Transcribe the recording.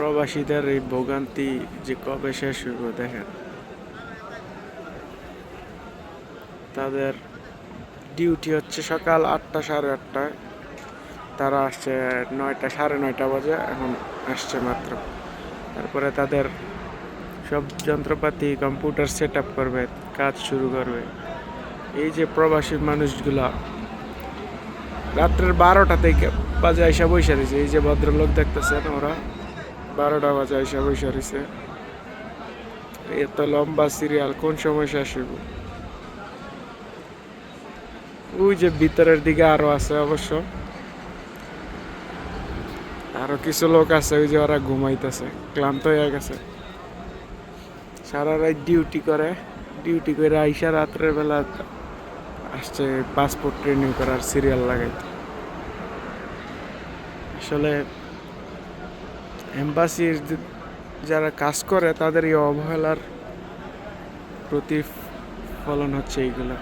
প্রবাসীদের এই ভোগান্তি যে কবে শেষ হইব দেখেন। তাদের ডিউটি হচ্ছে সকাল 8টা সাড়ে 8টায়, তারা আসছে 9টা সাড়ে 9টা বাজে, এখন আসছে মাত্র। তারপরে তাদের সব যন্ত্রপাতি কম্পিউটার সেট আপ করবে, কাজ শুরু করবে। এই যে প্রবাসী মানুষগুলা রাত্রের 12টা থেকে বাজে আইসা বৈশা রয়েছে। এই যে ভদ্রলোক দেখতেছেন, ওরা 12টা বাজে আইসা বৈশা রয়েছে। এত লম্বা সিরিয়াল কোন সময় শেষ হইব? ওই যে ভিতরের দিকে আরো আছে, অবশ্য আরো কিছু লোক আছে, ওই যে ওরা ঘুমাইতেছে, ক্লান্ত হয়ে গেছে। সারা রাত ডিউটি করে আইসা রাত্রের বেলা আসছে পাসপোর্ট রিনিউ করার সিরিয়াল লাগাইতে। আসলে এম্বাসির যারা কাজ করে তাদের এই অবহেলার প্রতিফলন হচ্ছে এইগুলো।